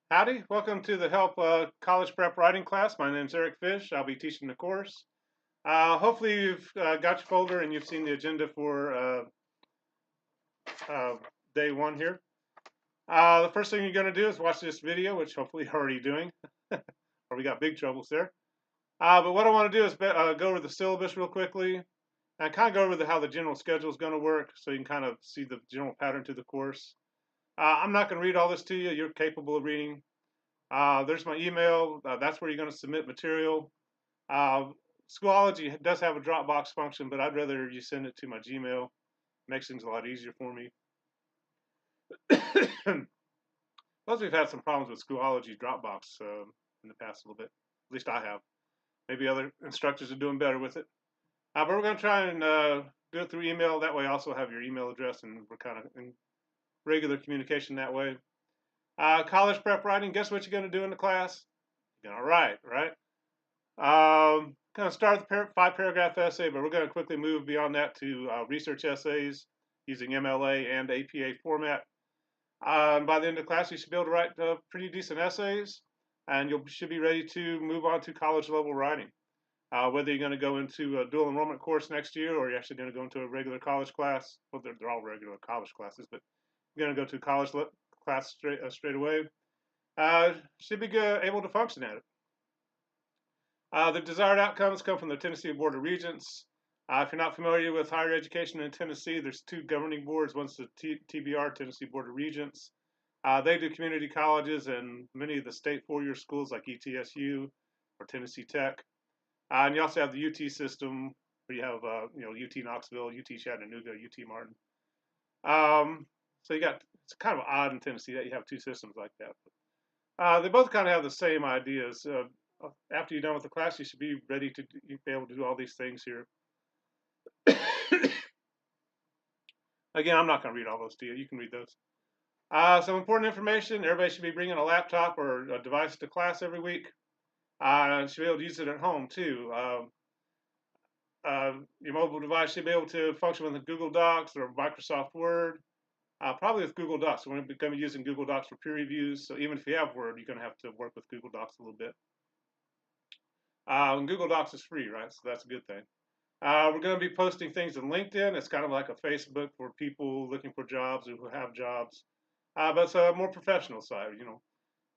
Howdy, welcome to the Help College Prep Writing class. My name is Eric Fish. I'll be teaching the course. Hopefully you've got your folder and you've seen the agenda for uh, day one here. The first thing you're going to do is watch this video, which hopefully you're already doing, or we got big troubles there. But what I want to do is go over the syllabus real quickly and kind of go over how the general schedule is going to work so you can kind of see the general pattern to the course. I'm not going to read all this to you. You're capable of reading. There's my email. That's where you're going to submit material. Schoology does have a Dropbox function, but I'd rather you send it to my Gmail. Makes things a lot easier for me. Plus, we've had some problems with Schoology Dropbox in the past a little bit. At least I have. Maybe other instructors are doing better with it. But we're going to try and do it through email. That way, I also have your email address, and we're kind of in regular communication that way. College prep writing. Guess what you're going to do in the class? You're going to write, right? Kind of start with the 5-paragraph essay, but we're going to quickly move beyond that to research essays using MLA and APA format. By the end of the class, you should be able to write pretty decent essays, and you should be ready to move on to college level writing. Whether you're going to go into a dual enrollment course next year or you're actually going to go into a regular college class, well, they're all regular college classes, but you're going to go to a college class straight away, should be good, able to function at it. The desired outcomes come from the Tennessee Board of Regents. If you're not familiar with higher education in Tennessee, there's two governing boards. One's the TBR, Tennessee Board of Regents. They do community colleges and many of the state four-year schools like ETSU or Tennessee Tech. And you also have the UT system where you have, UT Knoxville, UT Chattanooga, UT Martin. So it's kind of odd in Tennessee that you have two systems like that. They both kind of have the same ideas. After you're done with the class, you should be ready to be able to do all these things here. Again, I'm not going to read all those to you. You can read those. Some important information. Everybody should be bringing a laptop or a device to class every week. You should be able to use it at home, too. Your mobile device should be able to function with Google Docs or Microsoft Word. Probably with Google Docs. We're going to be using Google Docs for peer reviews. So even if you have Word, you're going to have to work with Google Docs a little bit. Google Docs is free, right? So that's a good thing. We're going to be posting things on LinkedIn. It's kind of like a Facebook for people looking for jobs or who have jobs. But it's a more professional side.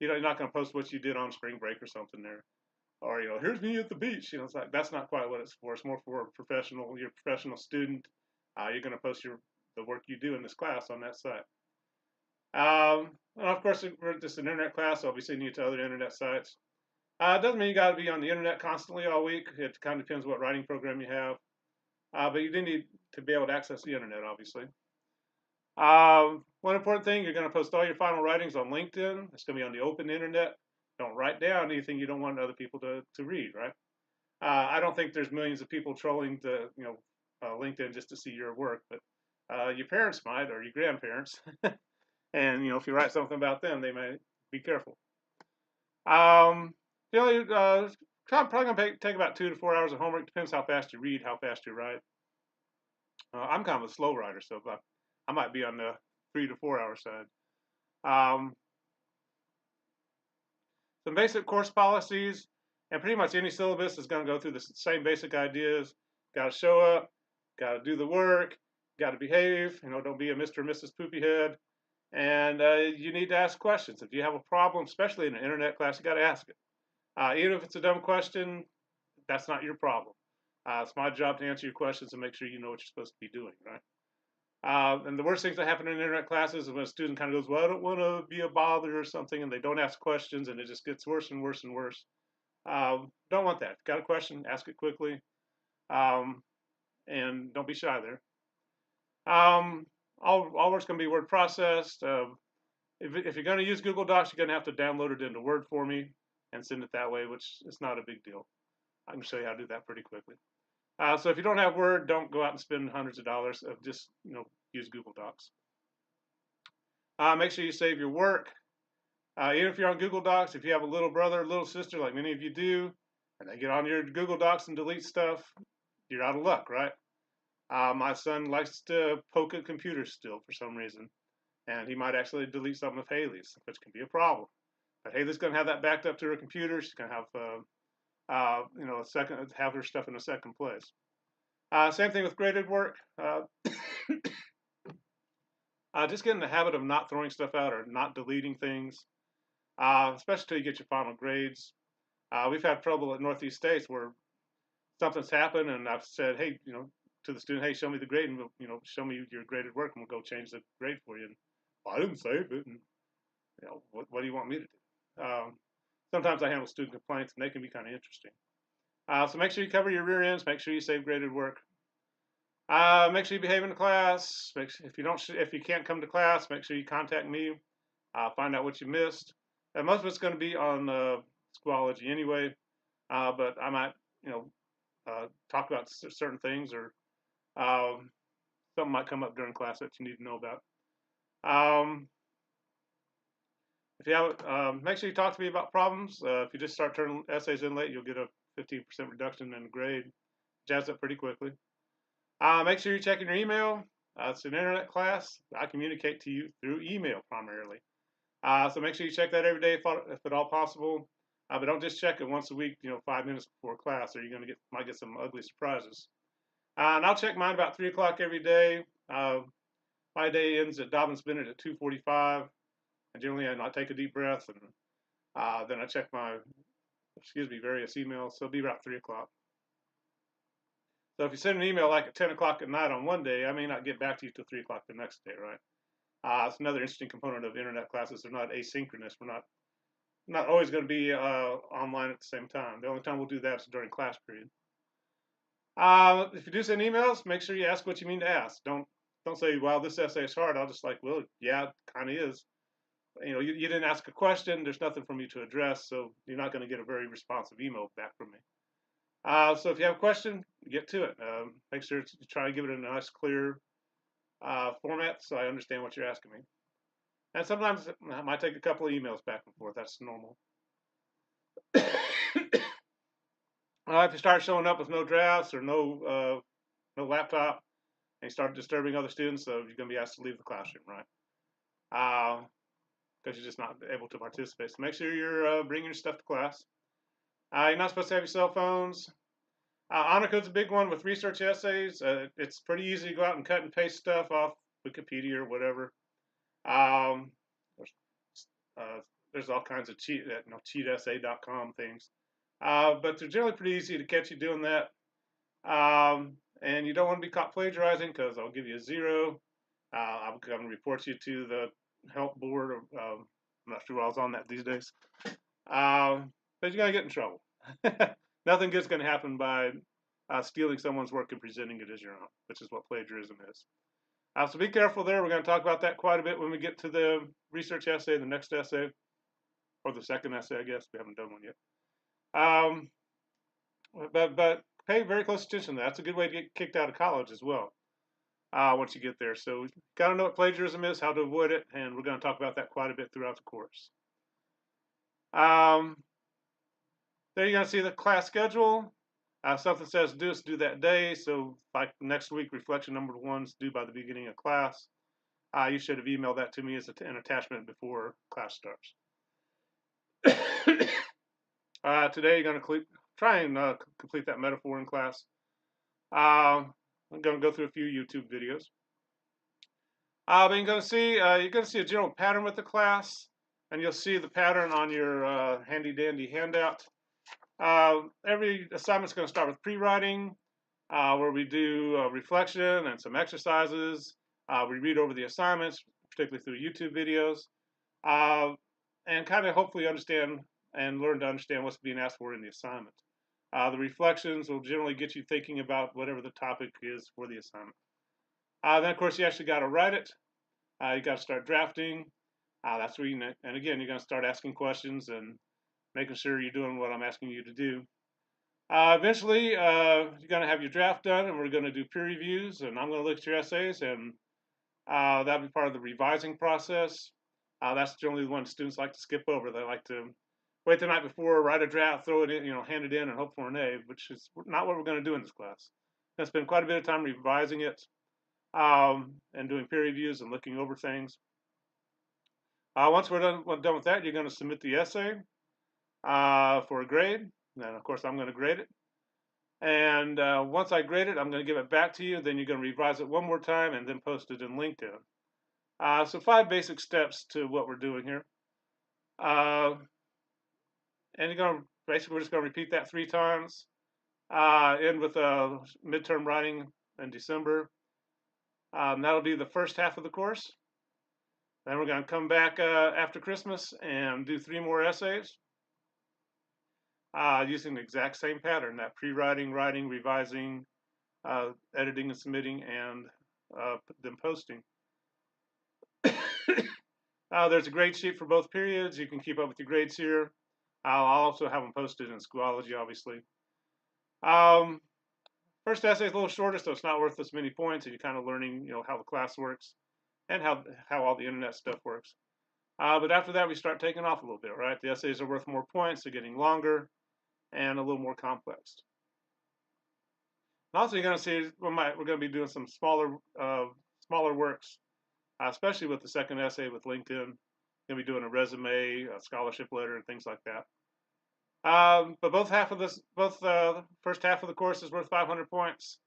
You're not going to post what you did on spring break or something there. Or, here's me at the beach. It's like, that's not quite what it's for. It's more for you're a professional student. You're going to post the work you do in this class on that site. And of course, we're just an internet class, so I'll be sending you to other internet sites. It doesn't mean you got to be on the internet constantly all week. It kind of depends what writing program you have. But you do need to be able to access the internet, obviously. One important thing, you're going to post all your final writings on LinkedIn. It's going to be on the open internet. Don't write down anything you don't want other people to read, right? I don't think there's millions of people trolling LinkedIn just to see your work, but your parents might, or your grandparents. And, if you write something about them, they may be careful. Probably going to take about 2 to 4 hours of homework. Depends how fast you read, how fast you write. I'm kind of a slow writer, so I might be on the 3 to 4 hour side. Some basic course policies, and pretty much any syllabus is going to go through the same basic ideas. Got to show up, got to do the work, got to behave. Don't be a Mr. or Mrs. Poopyhead. And you need to ask questions. If you have a problem, especially in an internet class, you got to ask it. Even if it's a dumb question, that's not your problem. It's my job to answer your questions and make sure you know what you're supposed to be doing, right? And the worst things that happen in internet classes is when a student kind of goes, well, I don't want to be a bother or something, and they don't ask questions, and it just gets worse and worse and worse. Don't want that. Got a question, ask it quickly, and don't be shy there. All work's going to be word processed. If you're going to use Google Docs, you're going to have to download it into Word for me and send it that way, which is not a big deal. I can show you how to do that pretty quickly. So if you don't have Word, don't go out and spend hundreds of dollars. Just use Google Docs. Make sure you save your work. Even if you're on Google Docs, if you have a little brother or little sister, like many of you do, and they get on your Google Docs and delete stuff, you're out of luck, right? My son likes to poke at computers still for some reason, and he might actually delete some of Haley's, which can be a problem. But Haley's going to have that backed up to her computer. She's going to have, have her stuff in a second place. Same thing with graded work. Just get in the habit of not throwing stuff out or not deleting things, especially till you get your final grades. We've had trouble at Northeast States where something's happened, and I've said, hey, to the student, hey, show me the grade, and show me your graded work, and we'll go change the grade for you. And well, I didn't save it, and what do you want me to do? Sometimes I handle student complaints, and they can be kind of interesting. So make sure you cover your rear ends. Make sure you save graded work. Make sure you behave in the class. If you can't come to class, make sure you contact me. Find out what you missed. And most of it's going to be on Schoology anyway, but I might talk about certain things, or something might come up during class that you need to know about. If you have, make sure you talk to me about problems. If you just start turning essays in late, you'll get a 15% reduction in the grade. Jazz up pretty quickly. Make sure you're checking your email. It's an internet class. I communicate to you through email primarily. So make sure you check that every day if at all possible. But don't just check it once a week, 5 minutes before class, or you're going to might get some ugly surprises. And I'll check mine about 3 o'clock every day. My day ends at Dobbins Bennett at 2:45. And generally, I take a deep breath, and then I check my, various emails. So it'll be about 3 o'clock. So if you send an email like at 10 o'clock at night on one day, I may not get back to you till 3 o'clock the next day, right? It's another interesting component of internet classes. They're not asynchronous. We're not always going to be online at the same time. The only time we'll do that is during class period. If you do send emails, make sure you ask what you mean to ask. Don't say, well, this essay is hard. I'll just like, well, yeah, it kind of is. You didn't ask a question. There's nothing for me to address, so you're not going to get a very responsive email back from me. So if you have a question, get to it. Make sure you try to give it a nice, clear format so I understand what you're asking me. And sometimes it might take a couple of emails back and forth. That's normal. If you start showing up with no drafts or no laptop, and you start disturbing other students, so you're going to be asked to leave the classroom, right? Because you're just not able to participate. So make sure you're bringing your stuff to class. You're not supposed to have your cell phones. Honor Code's a big one with research essays. It's pretty easy to go out and cut and paste stuff off Wikipedia or whatever. There's all kinds of cheatessay.com things. But they're generally pretty easy to catch you doing that. And you don't want to be caught plagiarizing, because I'll give you a 0. I'm going to report you to the help board. I'm not sure why I was on that these days. But you're going to get in trouble. Nothing good's going to happen by stealing someone's work and presenting it as your own, which is what plagiarism is. So be careful there. We're going to talk about that quite a bit when we get to the research essay, the next essay, or the second essay, I guess. We haven't done one yet. But pay very close attention to that. That's a good way to get kicked out of college as well, once you get there. So you've got to know what plagiarism is, how to avoid it, and we're going to talk about that quite a bit throughout the course. There you're going to see the class schedule. Something says do that day. So like next week, reflection number 1 is due by the beginning of class. You should have emailed that to me as an attachment before class starts. Today you're going to try and complete that metaphor in class. I'm going to go through a few YouTube videos. But you're going to see a general pattern with the class, and you'll see the pattern on your handy dandy handout. Every assignment's going to start with pre-writing, where we do reflection and some exercises. We read over the assignments, particularly through YouTube videos, and kind of hopefully understand and learn to understand what's being asked for in the assignment. The reflections will generally get you thinking about whatever the topic is for the assignment. Then, of course, you actually got to write it. You got to start drafting. That's where and again, you're going to start asking questions and making sure you're doing what I'm asking you to do. Eventually, you're going to have your draft done, and we're going to do peer reviews, and I'm going to look at your essays, and that'll be part of the revising process. That's generally the one students like to skip over. They like to wait the night before, write a draft, throw it in, hand it in, and hope for an A, which is not what we're going to do in this class. We're going to spend quite a bit of time revising it and doing peer reviews and looking over things. Once we're done with that, you're going to submit the essay for a grade. And of course, I'm going to grade it. And once I grade it, I'm going to give it back to you. Then you're going to revise it one more time and then post it in LinkedIn. So 5 basic steps to what we're doing here. And you're going to basically, we're just going to repeat that 3 times. End with midterm writing in December. That'll be the first half of the course. Then we're going to come back after Christmas and do 3 more essays using the exact same pattern, that pre-writing, writing, revising, editing and submitting, and then posting. There's a grade sheet for both periods. You can keep up with your grades here. I'll also have them posted in Schoology, obviously. First essay is a little shorter, so it's not worth as many points, and you're kind of learning, how the class works and how all the internet stuff works. But after that, we start taking off a little bit, right? The essays are worth more points, they're getting longer and a little more complex. And also, you're going to see we're going to be doing some smaller works, especially with the second essay with LinkedIn. Going to be doing a resume, a scholarship letter, and things like that. But both first half of the course is worth 500 points.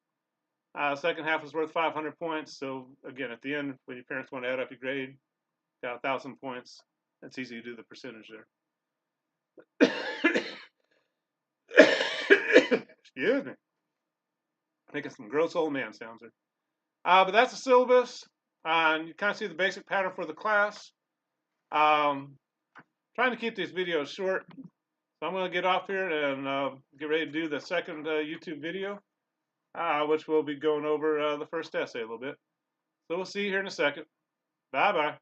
Second half is worth 500 points. So again, at the end, when your parents want to add up your grade, got 1,000 points. It's easy to do the percentage there. Excuse me. Making some gross old man sounds there. But that's the syllabus. And you kind of see the basic pattern for the class. Trying to keep these videos short. So I'm going to get off here and get ready to do the second YouTube video, which will be going over the first essay a little bit. So we'll see you here in a second. Bye-bye.